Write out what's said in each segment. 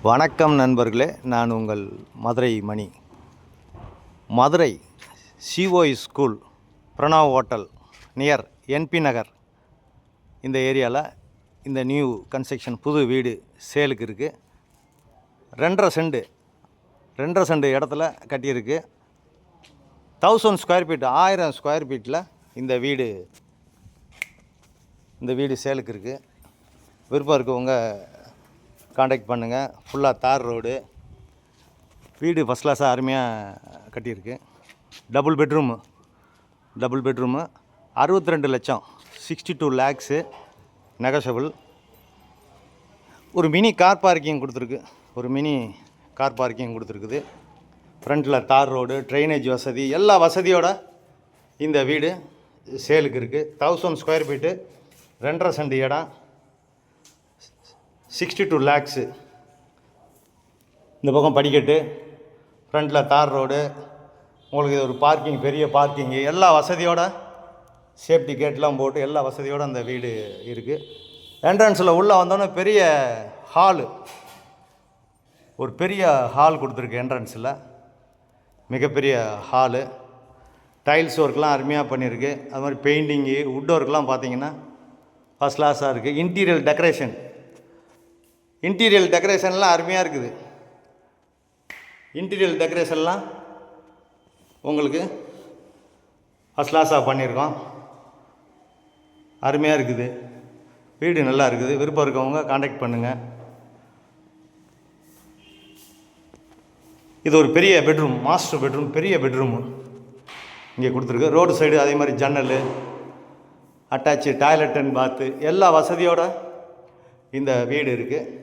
வணக்கம் நண்பர்களே, நான் உங்கள் Madurai Mani. Madurai COE school, Pranav hotel near NP Nagar இந்த ஏரியாவில் இந்த நியூ கன்ஸ்ட்ரக்ஷன் புது வீடு சேலுக்கு இருக்குது. 2.5 சென்ட் இடத்துல கட்டியிருக்கு. 1000 ஸ்கொயர் ஃபீட் 1000 ஸ்கொயர் ஃபீட்டில் இந்த வீடு சேலுக்கு இருக்குது. விருப்பம் இருக்கவங்க காண்டாக்ட் பண்ணுங்கள். ஃபுல்லாக தார் ரோடு, வீடு ஃபஸ்ட் கிளாஸாக அருமையாக கட்டியிருக்கு. டபுள் பெட்ரூமு 62 லட்சம் 62 lakhs நெகோஷியபிள். ஒரு மினி கார் பார்க்கிங் கொடுத்துருக்குது. ஃப்ரண்ட்டில் தார் ரோடு, ட்ரைனேஜ் வசதி, எல்லா வசதியோட இந்த வீடு சேலுக்கு இருக்குது. 1000 ஸ்கொயர் ஃபீட்டு, 2.5 சென்ட் இடம், 62 lakhs. இந்த பக்கம் படிக்கட்டு, ஃப்ரண்ட்டில் தார் ரோடு, உங்களுக்கு இது ஒரு பார்க்கிங், பெரிய பார்க்கிங்கு, எல்லா வசதியோட, சேஃப்டி கேட்லாம் போட்டு எல்லா வசதியோடு அந்த வீடு இருக்குது. என்ட்ரன்ஸில் உள்ளே வந்தோன்னே பெரிய ஹால் கொடுத்துருக்கு. என்ட்ரன்ஸில் மிகப்பெரிய ஹாலு, டைல்ஸ் ஒர்க்லாம் அருமையாக பண்ணியிருக்கு. அது மாதிரி பெயிண்டிங்கு, வுட் ஒர்க்லாம் பார்த்தீங்கன்னா ஃபஸ்ட் கிளாஸாக இருக்குது. இன்டீரியல் டெக்கரேஷன்லாம் அருமையாக இருக்குது. இன்டீரியல் டெக்கரேஷன்லாம் உங்களுக்கு ஃபஸ்ட் கிளாஸாக பண்ணியிருக்கோம். அருமையாக இருக்குது. வீடு நல்லா இருக்குது. விருப்பம் இருக்கவங்க காண்டாக்ட் பண்ணுங்கள். இது ஒரு பெரிய பெட்ரூம், மாஸ்டர் பெட்ரூம், பெரிய பெட்ரூமு இங்கே கொடுத்துருக்கு. ரோடு சைடு அதே மாதிரி ஜன்னல், அட்டாச்சு டாய்லெட் அண்ட் பாத்து, எல்லா வசதியோட இந்த வீடு இருக்குது.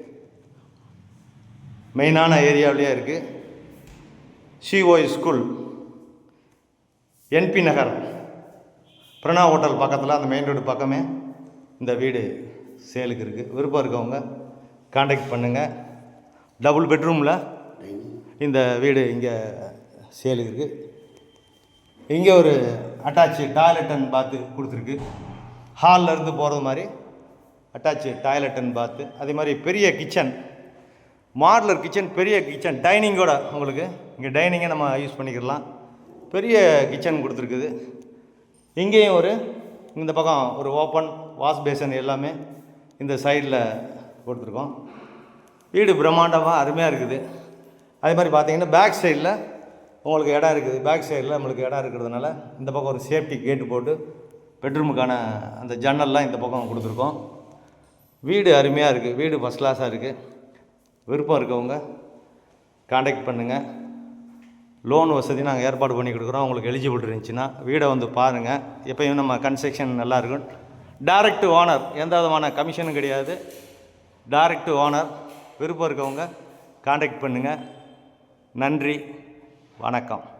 மெயினான ஏரியாவிலேயே இருக்குது. சிஓஇ ஸ்கூல், என்பி நகர், பிரணவ் ஹோட்டல் பக்கத்தில், அந்த மெயின் ரோடு பக்கமே இந்த வீடு சேலுக்கு இருக்குது. விருப்பம் இருக்கவங்க காண்டாக்ட் பண்ணுங்கள். டபுள் பெட்ரூமில் இந்த வீடு இங்கே சேலுக்கு இருக்குது. இங்கே ஒரு அட்டாச்சு டாய்லெட் அண்ட் பாத்து கொடுத்துருக்கு. ஹாலில் இருந்து போகிறது மாதிரி அட்டாச்சு டாய்லெட் அண்ட் பாத்து, அதே மாதிரி பெரிய கிச்சன், மாடுலர் கிச்சன், பெரிய கிச்சன், டைனிங்கோட உங்களுக்கு இங்கே டைனிங்கை நம்ம யூஸ் பண்ணிக்கலாம். பெரிய கிச்சன் கொடுத்துருக்குது. இங்கேயும் இந்த பக்கம் ஒரு ஓப்பன் வாஷ் பேசன் எல்லாமே இந்த சைடில் கொடுத்துருக்கோம். வீடு பிரம்மாண்டமாக அருமையாக இருக்குது. அதே மாதிரி பார்த்தீங்கன்னா பேக் சைடில் உங்களுக்கு இடம் இருக்குது. பேக் சைடில் நம்மளுக்கு இடம் இருக்கிறதுனால இந்த பக்கம் ஒரு சேஃப்டி கேட்டு போட்டு பெட்ரூமுக்கான அந்த ஜன்னல்லாம் இந்த பக்கம் கொடுத்துருக்கோம். வீடு அருமையாக இருக்குது. வீடு ஃபஸ்ட் கிளாஸாக இருக்குது. விருப்பம் இருக்கவங்க காண்டாக்ட் பண்ணுங்கள். லோன் வசதி நாங்கள் ஏற்பாடு பண்ணி கொடுக்குறோம். உங்களுக்கு எலிஜிபிள் இருந்துச்சுன்னா வீடை வந்து பாருங்கள். எப்போயும் நம்ம கன்ஸ்ட்ரக்ஷன் நல்லாயிருக்கும். டைரக்ட் ஓனர், எந்த விதமான கமிஷனும் கிடையாது. Direct owner. விருப்பம் இருக்கவங்க காண்டாக்ட் பண்ணுங்கள். நன்றி, வணக்கம்.